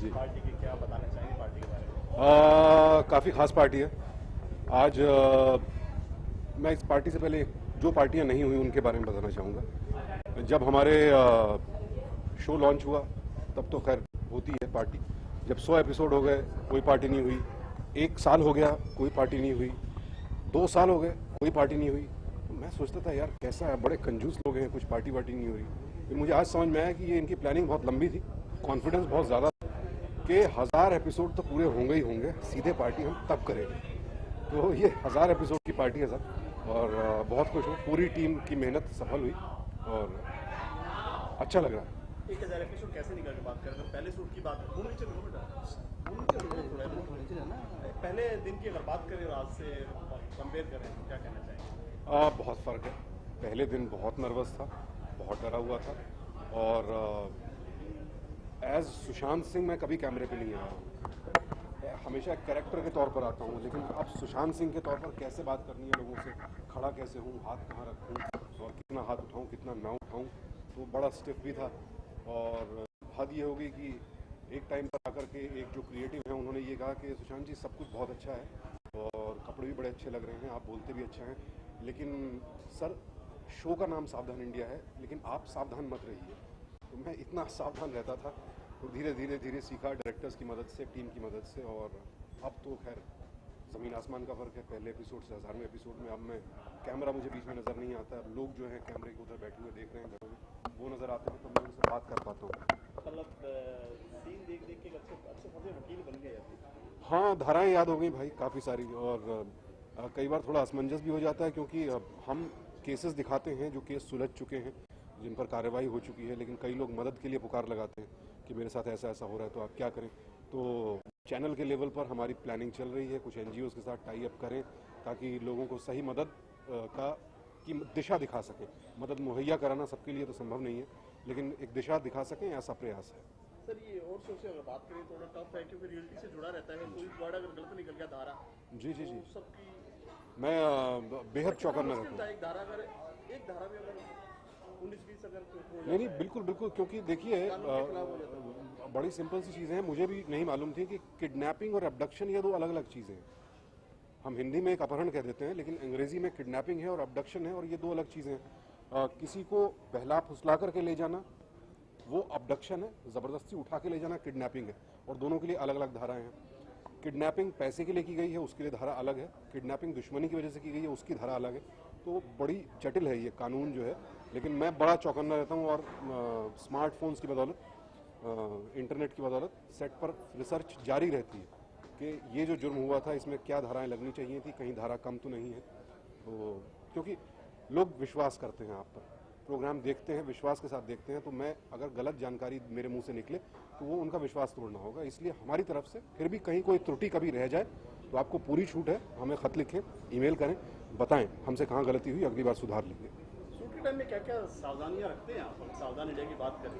जी party की क्या बताना चाहेंगे पार्टी के बारे में? काफ़ी ख़ास पार्टी है आज। मैं इस पार्टी से पहले जो पार्टियां नहीं हुई उनके बारे में बताना चाहूँगा। जब हमारे शो लॉन्च हुआ तब तो खैर होती है पार्टी। जब 100 एपिसोड हो गए कोई पार्टी नहीं हुई, 1 साल हो गया कोई पार्टी नहीं हुई, 2 साल हो गए कोई पार्टी नहीं हुई। तो मैं सोचता था यार कैसा है, बड़े कंजूस लोग हैं, कुछ पार्टी वार्टी नहीं हो रही। फिर मुझे आज समझ में आया कि ये इनकी प्लानिंग बहुत लंबी थी, कॉन्फिडेंस बहुत ज़्यादा कि 1000 एपिसोड तो पूरे होंगे ही होंगे, सीधे पार्टी हम तब करेंगे। तो ये 1000 एपिसोड की पार्टी है सर, और बहुत खुश हूँ। पूरी टीम की मेहनत सफल हुई और अच्छा लग रहा है। 1000 एपिसोड कैसे निकल के बात करें? अगर पहले शूट की बात है, वो नीचे लो बेटा, वो नीचे लो थोड़ा पहले दिन की अगर बात करें और आज से कंपेयर करें तो क्या कहना चाहेंगे? बहुत फ़र्क है। पहले दिन बहुत नर्वस था, बहुत डरा हुआ था, और एज सुशांत सिंह मैं कभी कैमरे पे नहीं आया हूँ। हमेशा एक कैरेक्टर के तौर पर आता हूँ, लेकिन अब सुशांत सिंह के तौर पर कैसे बात करनी है लोगों से, खड़ा कैसे हूँ, हाथ कहाँ रखूँ और कितना हाथ उठाऊँ कितना ना उठाऊँ, तो बड़ा स्टिफ भी था। और हद ये हो गई कि एक टाइम पर आकर के एक जो क्रिएटिव हैं उन्होंने ये कहा कि सुशांत जी सब कुछ बहुत अच्छा है और कपड़े भी बड़े अच्छे लग रहे हैं, आप बोलते भी अच्छा हैं, लेकिन सर शो का नाम सावधान इंडिया है, लेकिन आप सावधान मत रहिए। तो मैं इतना सावधान रहता था, तो धीरे धीरे धीरे सीखा डायरेक्टर्स की मदद से, टीम की मदद से, और अब तो खैर ज़मीन आसमान का फ़र्क है। पहले एपिसोड से 1000वें एपिसोड में अब मैं कैमरा मुझे बीच में नज़र नहीं आता, लोग जो हैं कैमरे के उधर बैठे हुए देख रहे हैं घरों में, वो नज़र आते हैं तो मैं उनसे बात कर पाता हूँ। मतलब सीन देख देख के एक अच्छे अच्छे खासे वकील बन गए अभी। हाँ, धाराएं याद हो गई भाई काफ़ी सारी, और कई बार थोड़ा असमंजस भी हो जाता है क्योंकि हम केसेस दिखाते हैं जो केस सुलझ चुके हैं, जिन पर कार्रवाई हो चुकी है, लेकिन कई लोग मदद के लिए पुकार लगाते हैं कि मेरे साथ ऐसा ऐसा हो रहा है तो आप क्या करें। तो चैनल के लेवल पर हमारी प्लानिंग चल रही है, कुछ एनजीओ के साथ टाई अप करें ताकि लोगों को सही मदद की दिशा दिखा सकें। मदद मुहैया कराना सबके लिए तो संभव नहीं है, लेकिन एक दिशा दिखा सकें, ऐसा प्रयास है। सर ये और शो से अगर बात करें थोड़ा टफ है क्योंकि रियलिटी से जुड़ा रहता है, कोई वर्ड अगर गलत निकल गया धारा जी जी जी, तो सबकी मैं बेहद कितना चौकन्ना रहता मुश्किल हूँ। था एक धारा में अगर 19-20 अगर हो नहीं नहीं, जाता है बिल्कुल बिल्कुल, क्योंकि देखिए कानून के खिलाफ हो जाता है। बड़ी सिंपल सी चीज़ें हैं, मुझे भी नहीं मालूम थी कि किडनैपिंग और अबडक्शन ये दो अलग अलग चीज़ें हैं। हम हिंदी में एक अपहरण कह देते हैं, लेकिन अंग्रेजी में किडनैपिंग है और अबडक्शन है, और ये दो अलग चीज़ें हैं। किसी को बहला फुसला करके ले जाना वो अबडक्शन है, ज़बरदस्ती उठा के ले जाना किडनैपिंग है, और दोनों के लिए अलग अलग धाराएं हैं। किडनैपिंग पैसे के लिए की गई है उसके लिए धारा अलग है, किडनैपिंग दुश्मनी की वजह से की गई है उसकी धारा अलग है। तो बड़ी जटिल है ये कानून जो है, लेकिन मैं बड़ा चौकन्ना रहता हूँ, और स्मार्टफोन्स की बदौलत, इंटरनेट की बदौलत सेट पर रिसर्च जारी रहती है कि ये जो जुर्म हुआ था इसमें क्या धाराएं लगनी चाहिए थी, कहीं धारा कम तो नहीं है। तो क्योंकि लोग विश्वास करते हैं आप पर, प्रोग्राम देखते हैं विश्वास के साथ देखते हैं, तो मैं अगर गलत जानकारी मेरे मुंह से निकले तो वो उनका विश्वास तोड़ना होगा। इसलिए हमारी तरफ से फिर भी कहीं कोई त्रुटि कभी रह जाए तो आपको पूरी छूट है, हमें ख़त लिखें, ईमेल करें, बताएं हमसे कहाँ गलती हुई, अगली बार सुधार लेंगे। शूट के टाइम में क्या क्या सावधानियां रखते हैं आप? सावधान इंडिया की बात करें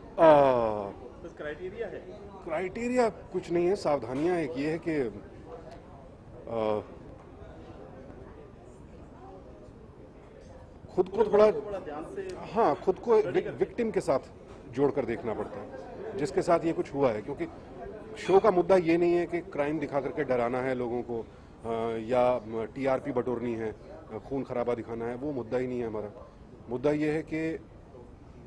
कुछ क्राइटेरिया है? क्राइटेरिया कुछ नहीं है, सावधानियां एक ये है कि खुद को थोड़ा, बड़ा ध्यान से हाँ, खुद को विक्टिम के साथ जोड़कर देखना पड़ता है जिसके साथ ये कुछ हुआ है, क्योंकि शो का मुद्दा ये नहीं है कि क्राइम दिखा करके डराना है लोगों को, या टीआरपी बटोरनी है, खून खराबा दिखाना है, वो मुद्दा ही नहीं है हमारा। मुद्दा ये है कि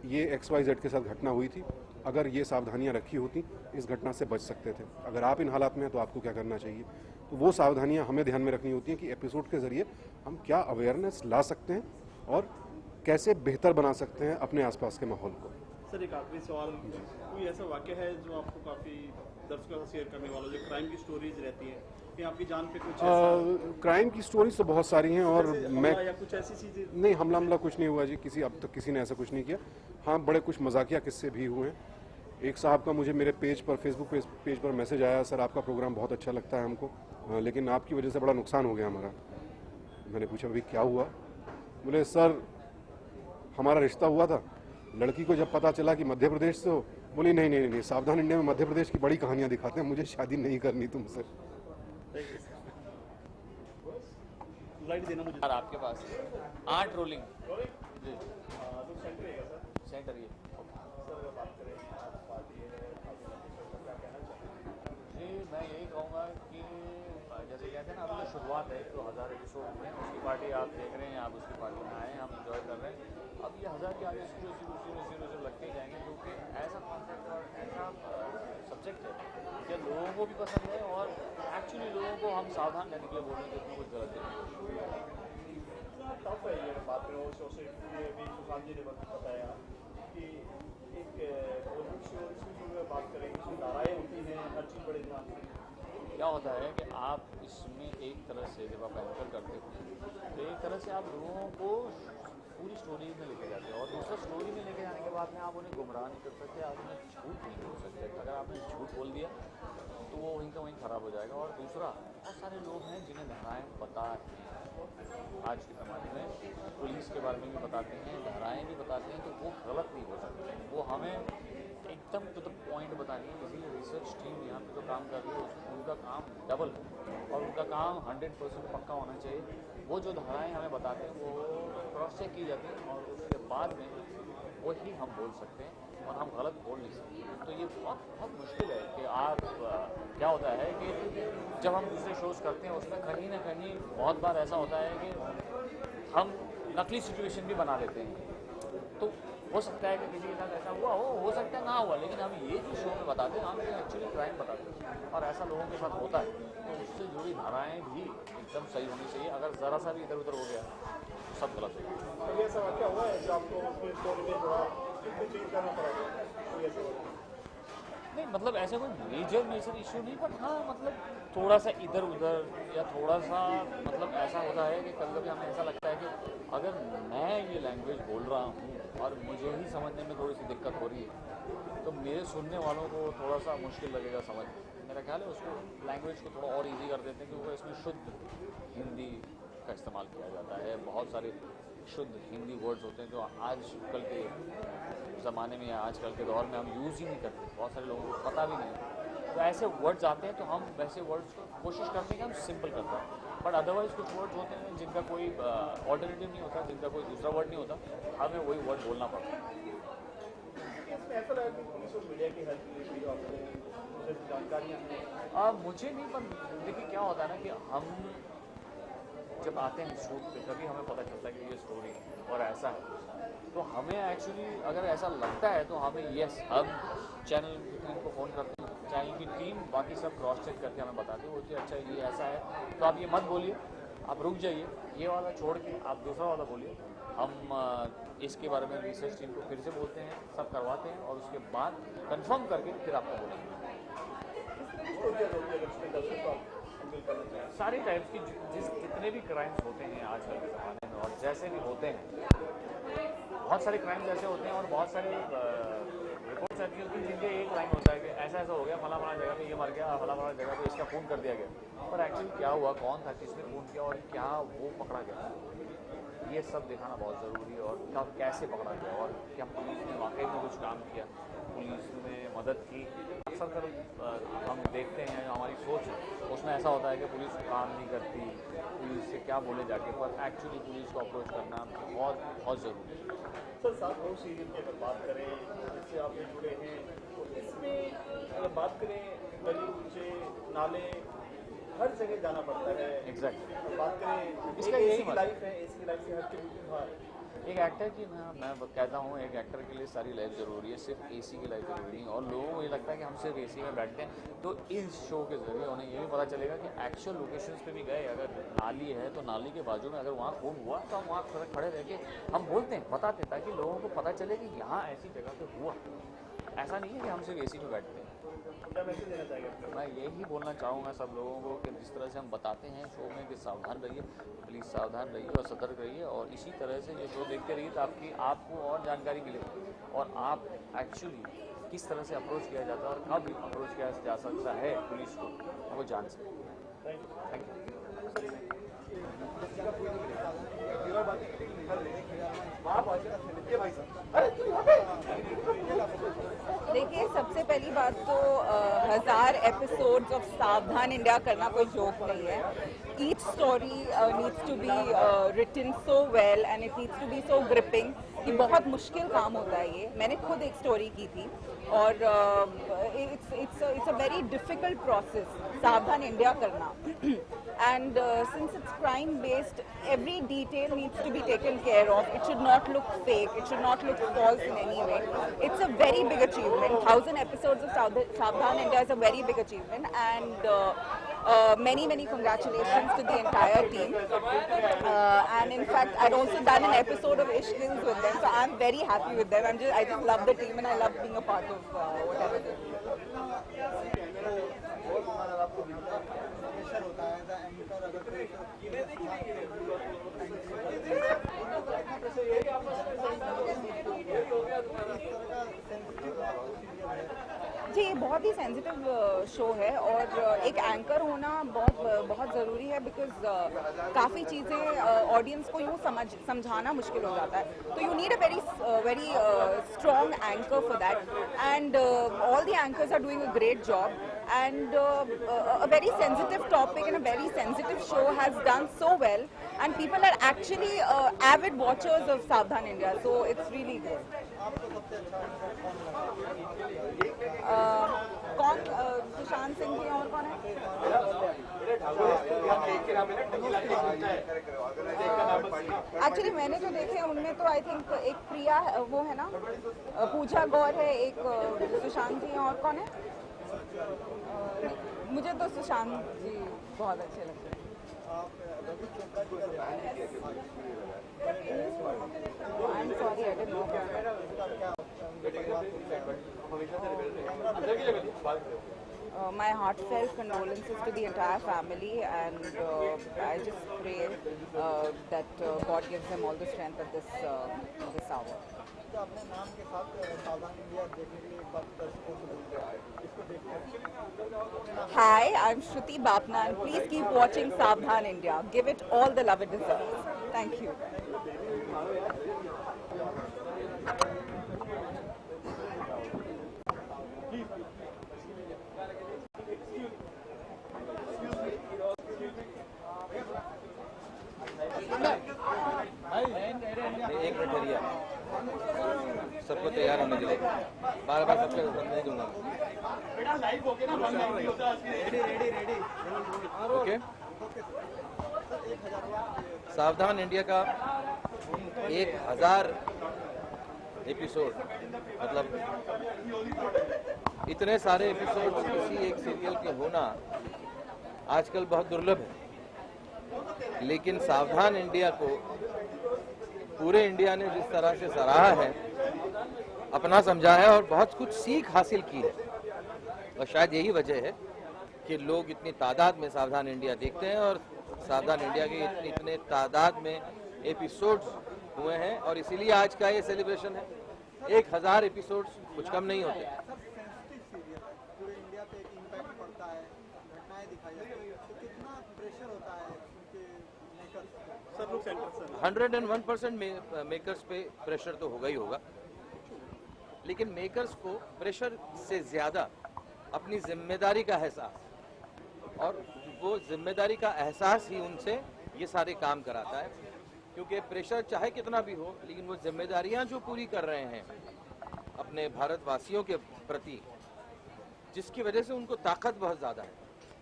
ये XYZ के साथ घटना हुई थी, अगर ये सावधानियां रखी होती इस घटना से बच सकते थे। अगर आप इन हालात में हैं तो आपको क्या करना चाहिए, तो वो सावधानियां हमें ध्यान में रखनी होती हैं कि एपिसोड के ज़रिए हम क्या अवेयरनेस ला सकते हैं और कैसे बेहतर बना सकते हैं अपने आसपास के माहौल को। सर एक आखिरी सवाल, कोई ऐसा वाक्य है जो आपको काफ़ी दर्शकों से शेयर करने वाला, जो क्राइम की स्टोरीज रहती हैं कि आपकी जान पे कुछ ऐसा क्राइम की स्टोरीज तो बहुत सारी हैं, और मैं हमला या कुछ ऐसी चीज़ें? नहीं, हमला कुछ नहीं हुआ जी, किसी अब तक किसी ने ऐसा कुछ नहीं किया। हाँ, बड़े कुछ मजाकिया किस्से भी हुए हैं। एक साहब का मुझे मेरे पेज पर, फेसबुक पेज पर मैसेज आया, सर आपका प्रोग्राम बहुत अच्छा लगता है हमको, लेकिन आपकी वजह से बड़ा नुकसान हो गया हमारा। मैंने पूछा भाई क्या हुआ? बोले सर हमारा रिश्ता हुआ था, लड़की को जब पता चला कि मध्य प्रदेश से हो, बोली नहीं नहीं नहीं, सावधान इंडिया में मध्य प्रदेश की बड़ी कहानियाँ दिखाते हैं, मुझे शादी नहीं करनी तुमसे। लाइट देना मुझे। यार आपके पास 8 रोलिंग जी सेंटर ये सर अगर बात करें आज पार्टी है, क्या कहना चाहिए? जैसे कहते हैं ना, अभी तो शुरुआत है, तो 1000 एपिसोड में उसकी पार्टी आप देख रहे हैं, आप उसकी पार्टी में आए हैं, हम इंजॉय कर रहे हैं। अब ये 1000 के आगे शुरू लगते ही जाएंगे, क्योंकि ऐसा कॉन्सेप्ट और ऐसा सब्जेक्ट है कि लोगों को भी पसंद है, और एक्चुअली लोगों को हम सावधान रहने के लिए बोल रहे हैं कि इसमें कुछ गलत नहीं। टफ है ये बात करें, और शो से ये भी सुशांत जी ने बताया कि एक बॉलीवुड शो में बात करें, इसमें धाराएँ होती हैं, हर चीज़ बड़े ध्यान से। क्या होता है कि आप इसमें एक तरह से जब आप एंकर करते हो तो एक तरह से आप लोगों को पूरी स्टोरी में लेके जाते हैं, और दूसरा स्टोरी में लेके जाने के बाद में आप उन्हें गुमराह नहीं कर सकते, आप उन्हें झूठ नहीं बोल सकते। अगर आपने झूठ बोल दिया तो वो वहीं का वहीं ख़राब हो जाएगा। और दूसरा, बहुत सारे लोग हैं जिन्हें धाराएँ पता है, आज के ज़माने में पुलिस के बारे में भी बताते हैं, धाराएँ भी बताते हैं, तो वो गलत नहीं हो सकते, वो हमें एकदम टू द पॉइंट बतानी है। इसीलिए रिसर्च टीम यहाँ पे जो काम कर रही है उनका काम डबल है, और उनका काम 100% पक्का होना चाहिए। वो जो धाराएँ हमें बताते हैं वो क्रॉस चेक की जाती हैं, और उसके बाद में वही हम बोल सकते हैं, और हम गलत बोल नहीं सकते। तो ये बहुत बहुत मुश्किल है कि आप क्या होता है कि जब हम दूसरे शोज़ करते हैं उसमें कहीं ना कहीं बहुत बार ऐसा होता है कि हम नकली सिचुएशन भी बना लेते हैं। तो हो सकता है कि किसी के साथ ऐसा हुआ हो सकता है ना हुआ, लेकिन हम ये जो शो में बताते हैं हम एक्चुअली क्राइम बताते हैं, और ऐसा लोगों के साथ होता है। तो उससे जुड़ी धाराएँ भी एकदम सही होनी चाहिए। अगर ज़रा सा भी इधर उधर हो गया तो सब गलत हो गया। कभी ऐसा वाक्य हुआ है जो आपको उसमें स्टोरी में थोड़ा चेंज करना पड़ा, कोई ऐसा नहीं, मतलब ऐसा कोई मेजर इशू नहीं, बट हाँ मतलब थोड़ा सा इधर उधर या थोड़ा सा मतलब ऐसा होता है कि कभी कभी हमें ऐसा लगता है कि अगर मैं ये लैंग्वेज बोल रहा हूँ और मुझे ही समझने में थोड़ी सी दिक्कत हो रही है, तो मेरे सुनने वालों को थोड़ा सा मुश्किल लगेगा समझ। मेरा ख्याल है उसको लैंग्वेज को थोड़ा और ईजी कर देते हैं, क्योंकि इसमें शुद्ध हिंदी का इस्तेमाल किया जाता है। बहुत सारे शुद्ध हिंदी वर्ड्स होते हैं जो आजकल के ज़माने में या आजकल के दौर में हम यूज़ ही नहीं करते, बहुत सारे लोगों को पता भी नहीं। तो ऐसे वर्ड्स आते हैं तो हम वैसे वर्ड्स को कोशिश करते हैं कि हम सिंपल करते हैं, बट अदरवाइज़ कुछ वर्ड्स होते हैं जिनका कोई ऑल्टरनेटिव नहीं होता, जिनका कोई दूसरा वर्ड नहीं होता, हमें वही वर्ड बोलना पड़ता है। इसमें ऐसा लगा कि पुलिस और मीडिया की हेल्प ली आपने, जानकारियाँ हैं। मुझे नहीं, पर देखिए क्या होता है ना कि हम जब आते हैं शूट पे तभी हमें पता चलता है कि ये स्टोरी और ऐसा है, तो हमें एक्चुअली अगर ऐसा लगता है तो हमें हम चैनल की टीम को फ़ोन करते हैं, चैनल की टीम बाकी सब क्रॉस चेक करके हमें बताती है, बोलती है अच्छा ये ऐसा है तो आप ये मत बोलिए, आप रुक जाइए, ये वाला छोड़ के आप दूसरा वाला बोलिए। हम इसके बारे में रिसर्च टीम को फिर से बोलते हैं, सब करवाते हैं, और उसके बाद कंफर्म करके फिर आपको बोलेंगे। सारी टाइप्स की जितने भी क्राइम्स होते हैं आजकल के ज़माने में, और जैसे भी होते हैं, बहुत सारे क्राइम्स ऐसे होते हैं और बहुत सारे रिपोर्ट्स ऐसी होती हैं जिनके एक क्राइम होता है कि ऐसा ऐसा हो गया, फला जगह पे ये मर गया, फला जगह पे इसका खून कर दिया गया, पर एक्चुअली क्या हुआ, कौन था, किसने खून किया और क्या वो पकड़ा गया, ये सब दिखाना बहुत ज़रूरी है। और कब कैसे पकड़ा गया और क्या पुलिस ने वाकई में कुछ काम किया, पुलिस ने मदद की। अक्सर कर हम देखते हैं हमारी सोच उसमें ऐसा होता है कि पुलिस काम नहीं करती, पुलिस से क्या बोले जाके, पर एक्चुअली पुलिस को अप्रोच करना बहुत बहुत ज़रूरी है। सर साथ बहुत सीरियल की अगर बात करें जिससे आप जुड़े हैं, तो इसमें अगर बात करें गली कूचे नाले हर जगह जाना पड़ता है। एग्जैक्टली बात करें इसका एक यही एसी की लाइफ है, एसी की लाइफ से हट के बाहर एक एक्टर की मैं कहता हूँ एक एक्टर के लिए सारी लाइफ ज़रूरी है, सिर्फ एसी की लाइफ ज़रूरी नहीं। और लोगों को ये लगता है कि हम सिर्फ एसी में बैठते हैं, तो इस शो के ज़रिए उन्हें ये भी पता चलेगा कि एक्चुअल लोकेशंस पे भी गए, अगर नाली है तो नाली के बाजू में अगर वहाँ खून हुआ तो हम वहाँ खड़े रह के हम बोलते हैं, बताते हैं, ताकि लोगों को पता चले कि यहाँ ऐसी जगह पे हुआ। ऐसा नहीं है कि हम सिर्फ एसी में बैठते हैं। क्या मैसेज देना चाहेंगे? मैं यही बोलना चाहूँगा सब लोगों को कि जिस तरह से हम बताते हैं शो में कि सावधान रहिए, प्लीज़ सावधान रहिए और सतर्क रहिए, और इसी तरह से ये शो देखते रहिए तो आपको और जानकारी मिलेगी, और आप एक्चुअली किस तरह से अप्रोच किया जाता है और कब अप्रोच किया जा सकता है पुलिस को, वो जान सकते। थैंक देखिए, सबसे पहली बात तो 1000 एपिसोड्स ऑफ सावधान इंडिया करना कोई जोक नहीं है। each story needs to be written so well and it needs to be so gripping कि बहुत मुश्किल काम होता है ये. मैंने खुद एक स्टोरी की थी और it's a very difficult process सावधान इंडिया करना. And since it's crime based, every detail needs to be taken care of. It should not look fake, it should not look false in any way. It's a very big achievement. 1,000 episodes of Saavdhan India is a very big achievement, and many congratulations to the entire team. And in fact, I'd also done an episode of Ishq Dils with them, so I'm very happy with them. I just love the team and I love being a part of whatever they do. जी, ये बहुत ही sensitive show है और एक anchor होना बहुत ज़रूरी है because काफ़ी चीज़ें ऑडियंस को यूँ समझाना मुश्किल हो जाता है. तो you need a very strong anchor for that and all the anchors are doing a great job and a very sensitive topic and a very sensitive show has done so well and people are actually avid watchers of Saavdhan India, so it's really good. कौन सुशांत सिंह जी और कौन है? Actually मैंने जो देखे उनमें तो I think एक प्रिया वो है ना, पूजा गौर है, एक सुशांत जी और कौन है? मुझे तो सुशांत जी बहुत अच्छे लगते हैं. I'm sorry, I didn't know that. My heartfelt condolences to the entire family, and I just pray that God gives them all the strength at this hour. अपने नाम के साथ सावधान इंडिया देखने के लिए एक बार दर्शकों से बोलते हैं इसको देखते हैं. Hi, I'm Shruti Bapna and please keep watching Saavdhan India. Give it all the love it deserves. Thank you. एक मिनट ठहरिए, सबको तैयार होने के लिए. बार बार सबके नहीं दूंगा. ओके. सावधान इंडिया का 1000 एपिसोड, मतलब इतने सारे एपिसोड किसी एक सीरियल के होना आजकल बहुत दुर्लभ है. लेकिन सावधान इंडिया को पूरे इंडिया ने जिस तरह से सराहा है, अपना समझा है और बहुत कुछ सीख हासिल की है. और शायद यही वजह है कि लोग इतनी तादाद में सावधान इंडिया देखते हैं और सावधान इंडिया के इतने तादाद में एपिसोड्स हुए हैं और इसीलिए आज का ये सेलिब्रेशन है. 1000 एपिसोड्स कुछ कम नहीं होते. 101% मेकर्स पे प्रेशर तो होगा ही होगा, लेकिन मेकर्स को प्रेशर से ज्यादा अपनी जिम्मेदारी का एहसास, और वो जिम्मेदारी का एहसास ही उनसे ये सारे काम कराता है. क्योंकि प्रेशर चाहे कितना भी हो, लेकिन वो जिम्मेदारियां जो पूरी कर रहे हैं अपने भारतवासियों के प्रति, जिसकी वजह से उनको ताकत बहुत ज़्यादा है.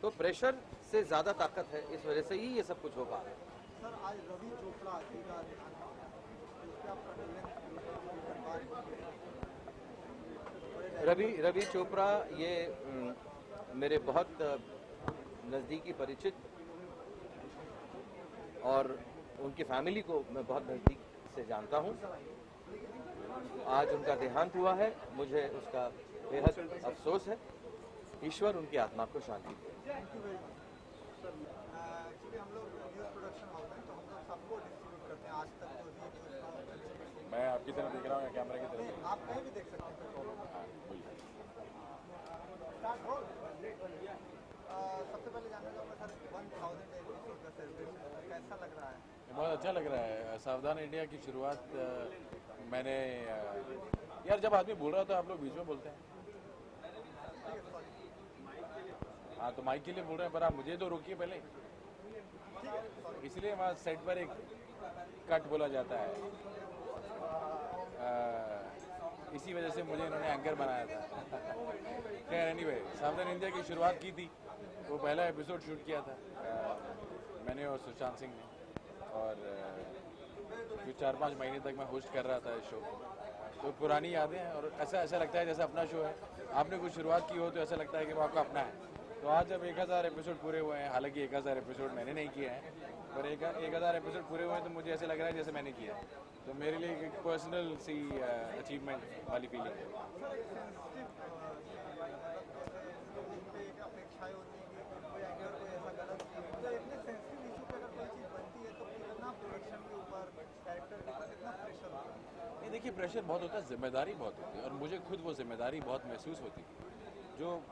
तो प्रेशर से ज़्यादा ताकत है, इस वजह से ही ये सब कुछ हो पा रहा है. सर, आज रवि चोपड़ा रवि चोपड़ा ये मेरे बहुत नज़दीकी परिचित और उनकी फैमिली को मैं बहुत नज़दीक से जानता हूँ. आज उनका देहांत हुआ है, मुझे उसका बेहद अफसोस है. ईश्वर उनकी आत्मा को शांति दे. हम लोग न्यूज़ प्रोडक्शन हाउस है, तो हम लोग सबको डिस्ट्रीब्यूट करते हैं. आज तक तो मैं आपकी तरफ देख रहा हूँ, कैमरे की तरफ. आप कहीं भी देख सकते हैं. सबसे पहले जानना चाहूँगा सर, 1000 एपिसोड का सेलिब्रेशन कैसा लग रहा है? बहुत अच्छा लग रहा है. सावधान इंडिया की शुरुआत मैंने यार जब आदमी बोल रहा था, आप लोग बीच में बोलते हैं. हाँ, तो माइक के लिए बोल रहे हैं, पर आप मुझे तो रोकिए पहले. इसलिए वहाँ सेट पर एक कट बोला जाता है। इसी वजह से मुझे इन्होंने एंकर बनाया था। खैर एनीवे, सावधान इंडिया की शुरुआत की थी, वो पहला एपिसोड शूट किया था मैंने और सुशांत सिंह ने, और जो 4-5 महीने तक मैं होस्ट कर रहा था इस शो। तो पुरानी यादें हैं और ऐसा लगता है जैसे अपना शो है। आपने कुछ शुरुआत की हो तो ऐसा लगता है कि वो आपका अपना है। तो आज जब 1000 एपिसोड पूरे हुए हैं, हालांकि 1000 एपिसोड मैंने नहीं किए हैं, पर 1000 एपिसोड पूरे हुए हैं तो मुझे ऐसे लग रहा है जैसे मैंने किया है। तो मेरे लिए एक पर्सनल सी अचीवमेंट वाली फीलिंग है। एक अपेक्षाएं होती है कि कोई एंकर कोई ऐसा गलत, तो इतने सेंसिटिव इशू पे अगर कोई चीज़ बनती है तो कितना प्रोडक्शन के ऊपर, कैरेक्टर के ऊपर कितना प्रेशर होता है? ये देखिए, प्रेशर बहुत होता है, जिम्मेदारी बहुत होती है, और मुझे खुद वो जिम्मेदारी बहुत महसूस होती है। जो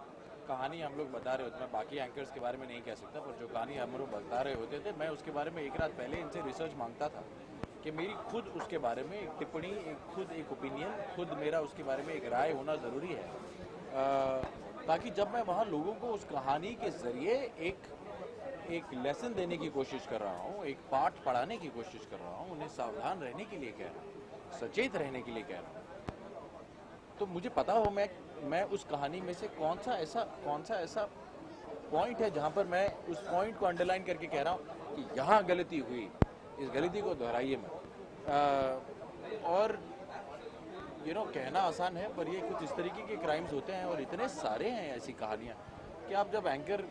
कहानी हम लोग बता रहे होते, मैं बाकी एंकर्स के बारे में नहीं कह सकता, पर जो कहानी हम लोग बता रहे होते थे, मैं उसके बारे में एक रात पहले इनसे रिसर्च मांगता था कि मेरी खुद उसके बारे में एक टिप्पणी, खुद एक ओपिनियन, खुद मेरा उसके बारे में एक राय होना ज़रूरी है, ताकि जब मैं वहाँ लोगों को उस कहानी के ज़रिए एक लेसन देने की कोशिश कर रहा हूँ, एक पाठ पढ़ाने की कोशिश कर रहा हूँ, उन्हें सावधान रहने के लिए कह रहा हूँ, सचेत रहने के लिए कह रहा हूँ, तो मुझे पता हो मैं उस कहानी में से कौन सा ऐसा पॉइंट है जहाँ पर मैं उस पॉइंट को अंडरलाइन करके कह रहा हूँ कि यहाँ गलती हुई, इस गलती को दोहराइए मत। और कहना आसान है, पर ये कुछ इस तरीके के क्राइम्स होते हैं और इतने सारे हैं ऐसी कहानियाँ कि आप जब एंकर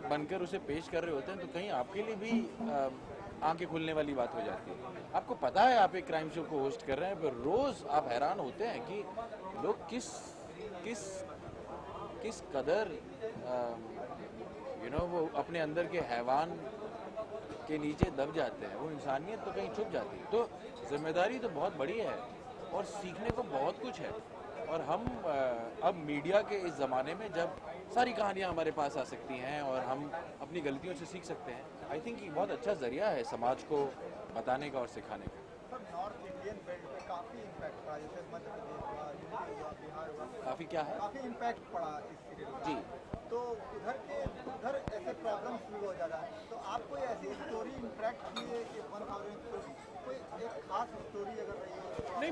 बनकर उसे पेश कर रहे होते हैं तो कहीं आपके लिए भी आंखें खुलने वाली बात हो जाती है। आपको पता है आप एक क्राइम शो को होस्ट कर रहे हैं, पर रोज़ आप हैरान होते हैं कि लोग किस कदर वो अपने अंदर के हैवान के नीचे दब जाते हैं, वो इंसानियत तो कहीं छुप जाती है। तो जिम्मेदारी तो बहुत बड़ी है और सीखने को बहुत कुछ है, और हम अब मीडिया के इस ज़माने में जब सारी कहानियाँ हमारे पास आ सकती हैं और हम अपनी गलतियों से सीख सकते हैं, आई थिंक ये बहुत अच्छा ज़रिया है समाज को बताने का और सिखाने का। सर, नॉर्थ इंडियन बेल्ट पे काफ़ी इम्पैक्ट पड़ा, जैसे मध्य प्रदेश हुआ, यूपी हुआ, बिहार हुआ, काफ़ी क्या है काफ़ी इम्पैक्ट पड़ा इस सीरियल का। जी। तो उधर ऐसे प्रॉब्लम्स भी हो ज़्यादा है, तो आप कोई ऐसी स्टोरी इंटरेक्ट किए कि 1000 कोई एक खास स्टोरी अगर रही हो? नहीं,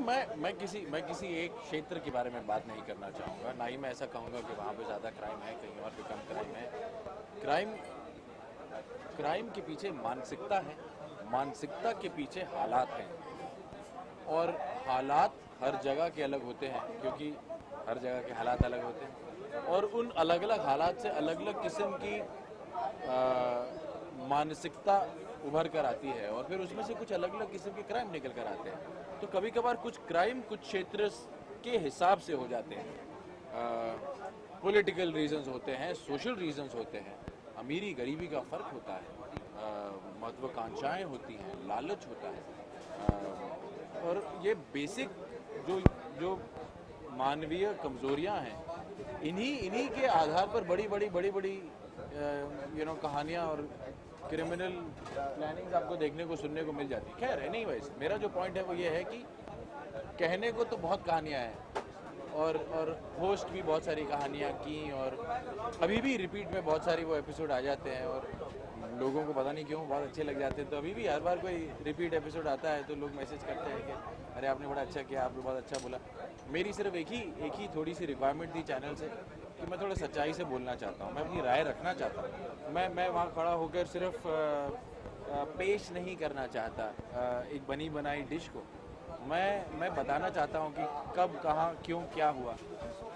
मैं किसी एक क्षेत्र के बारे में बात नहीं करना चाहूँगा, ना ही मैं ऐसा कहूँगा कि वहाँ पे ज़्यादा क्राइम है, कहीं और भी कम क्राइम है। क्राइम के पीछे मानसिकता है, मानसिकता के पीछे हालात हैं, और हालात हर जगह के अलग होते हैं, क्योंकि हर जगह के हालात अलग होते हैं, और उन अलग अलग हालात से अलग अलग किस्म की मानसिकता उभर कर आती है, और फिर उसमें से कुछ अलग अलग किस्म के क्राइम निकल कर आते हैं। तो कभी कभार कुछ क्राइम कुछ क्षेत्र के हिसाब से हो जाते हैं, पॉलिटिकल रीजंस होते हैं, सोशल रीजंस होते हैं, अमीरी गरीबी का फ़र्क होता है, महत्वाकांक्षाएँ होती हैं, लालच होता है, और ये बेसिक जो मानवीय कमज़ोरियाँ हैं, इन्हीं के आधार पर बड़ी कहानियाँ और क्रिमिनल प्लानिंग्स आपको देखने को सुनने को मिल जाती है। खैर एनीवेज, मेरा जो पॉइंट है वो ये है कि कहने को तो बहुत कहानियाँ हैं, और होस्ट भी बहुत सारी कहानियाँ की, और अभी भी रिपीट में बहुत सारी वो एपिसोड आ जाते हैं और लोगों को पता नहीं क्यों बहुत अच्छे लग जाते हैं। तो अभी भी हर बार कोई रिपीट एपिसोड आता है तो लोग मैसेज करते हैं कि अरे आपने बड़ा अच्छा किया, आपने बहुत अच्छा बोला। मेरी सिर्फ एक ही थोड़ी सी रिक्वायरमेंट थी चैनल से कि मैं थोड़ा सच्चाई से बोलना चाहता हूँ, मैं अपनी राय रखना चाहता हूँ। मैं वहाँ खड़ा होकर सिर्फ पेश नहीं करना चाहता एक बनी बनाई डिश को, मैं बताना चाहता हूँ कि कब, कहाँ, क्यों, क्या हुआ।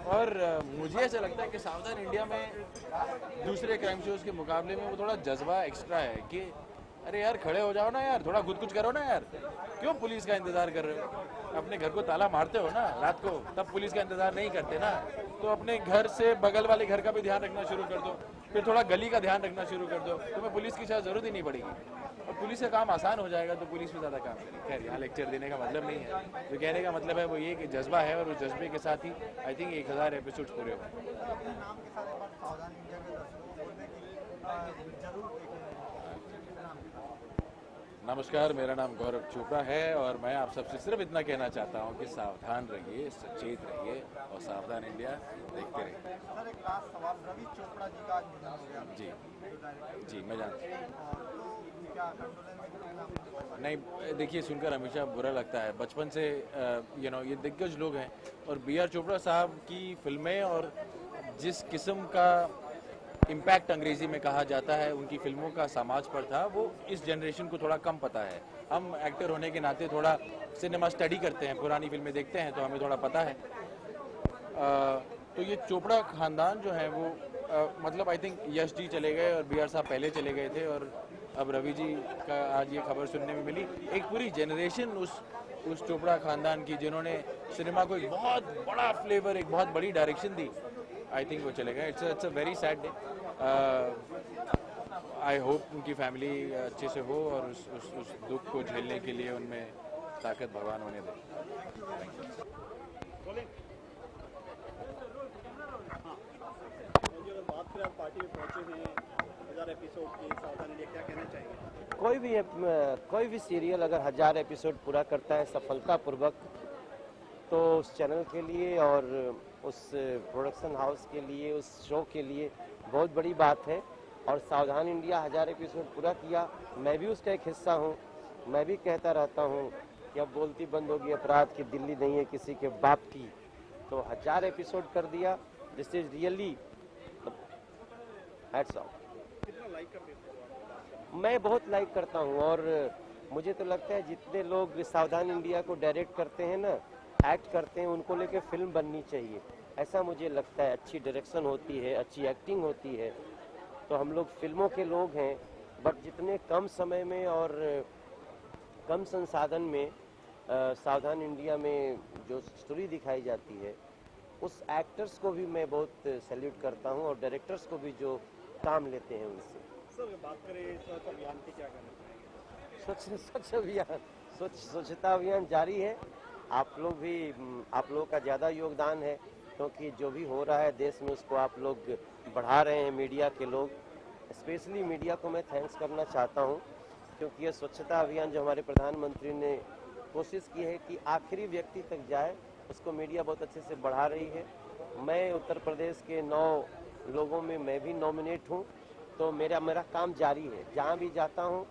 और मुझे ऐसा लगता है कि सावधान इंडिया में दूसरे क्राइम शोज़ के मुकाबले में वो थोड़ा जज्बा एक्स्ट्रा है कि अरे यार खड़े हो जाओ ना यार, थोड़ा खुद कुछ करो ना यार, क्यों पुलिस का इंतज़ार कर रहे हो? अपने घर को ताला मारते हो ना रात को, तब पुलिस का इंतज़ार नहीं करते ना, तो अपने घर से बगल वाले घर का भी ध्यान रखना शुरू कर दो, फिर थोड़ा गली का ध्यान रखना शुरू कर दो, तुम्हें पुलिस की शायद ज़रूरत ही नहीं पड़ेगी, और पुलिस का काम आसान हो जाएगा तो पुलिस में ज़्यादा काम करेगी। खैर यहाँ लेक्चर देने का मतलब नहीं है, जो कहने का मतलब है वो ये कि जज्बा है, और उस जज्बे के साथ ही आई थिंक 1000 एपिसोड्स पूरे हुए। अपने नाम के साथ एक बार सावधान इंडिया के दर्शकों को बोलने की जरूर देखें। नमस्कार, मेरा नाम गौरव चोपड़ा है, और मैं आप सबसे सिर्फ इतना कहना चाहता हूँ कि सावधान रहिए, सचेत रहिए, और सावधान इंडिया देखते रहिए। सर, एक लास्ट सवाल, रवि चोपड़ा जी का आज निधन हो गया। जी जो डायरेक्टर जी, मैं जानता हूँ। तो क्या कंडोलेंस देना आपको? नहीं, देखिए, सुनकर हमेशा बुरा लगता है। बचपन से ये दिग्गज लोग हैं और बी आर चोपड़ा साहब की फिल्में और जिस किस्म का इम्पैक्ट अंग्रेजी में कहा जाता है उनकी फिल्मों का समाज पर था, वो इस जनरेशन को थोड़ा कम पता है। हम एक्टर होने के नाते थोड़ा सिनेमा स्टडी करते हैं, पुरानी फिल्में देखते हैं, तो हमें थोड़ा पता है। तो ये चोपड़ा खानदान जो है वो मतलब आई थिंक यश जी चले गए और बी आर साहब पहले चले गए थे, और अब रवि जी का आज ये खबर सुनने में मिली। एक पूरी जनरेशन उस चोपड़ा खानदान की, जिन्होंने सिनेमा को एक बहुत बड़ा फ्लेवर, एक बहुत बड़ी डायरेक्शन दी, आई थिंक वो चले गए। It's a very sad day. I hope उनकी फैमिली अच्छे से हो और उस दुख को झेलने के लिए उनमें ताकत भगवान होने दे। अगर बात करें, आप पार्टी में पहुंचे हैं 1000 एपिसोड की, सावधानी लिए क्या कहना चाहेंगे? कोई भी सीरियल अगर 1000 एपिसोड पूरा करता है सफलतापूर्वक, तो उस चैनल के लिए और उस प्रोडक्शन हाउस के लिए, उस शो के लिए बहुत बड़ी बात है। और सावधान इंडिया 1000 एपिसोड पूरा किया, मैं भी उसका एक हिस्सा हूँ। मैं भी कहता रहता हूँ कि अब बोलती बंद होगी अपराध की, दिल्ली नहीं है किसी के बाप की। तो 1000 एपिसोड कर दिया, this is really hats off. कितना लाइक करते हैं? मैं बहुत लाइक करता हूँ, और मुझे तो लगता है जितने लोग सावधान इंडिया को डायरेक्ट करते हैं ना, एक्ट करते हैं, उनको लेके फिल्म बननी चाहिए, ऐसा मुझे लगता है। अच्छी डायरेक्शन होती है, अच्छी एक्टिंग होती है। तो हम लोग फिल्मों के लोग हैं, बट जितने कम समय में और कम संसाधन में सावधान इंडिया में जो स्टोरी दिखाई जाती है, उस एक्टर्स को भी मैं बहुत सैल्यूट करता हूँ, और डायरेक्टर्स को भी जो काम लेते हैं उनसे। सर, अगर बात करें स्वच्छ अभियान की, क्या कहना चाहेंगे? स्वच्छ अभियान, स्वच्छता अभियान जारी है। आप लोगों का ज़्यादा योगदान है, क्योंकि जो भी हो रहा है देश में उसको आप लोग बढ़ा रहे हैं, मीडिया के लोग। स्पेशली मीडिया को मैं थैंक्स करना चाहता हूं, क्योंकि ये स्वच्छता अभियान जो हमारे प्रधानमंत्री ने कोशिश की है कि आखिरी व्यक्ति तक जाए, उसको मीडिया बहुत अच्छे से बढ़ा रही है। मैं उत्तर प्रदेश के 9 लोगों में मैं भी नॉमिनेट हूं, तो मेरा काम जारी है। जहां भी जाता हूं,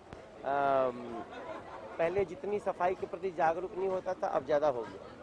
पहले जितनी सफाई के प्रति जागरूक नहीं होता था, अब ज़्यादा हो गया।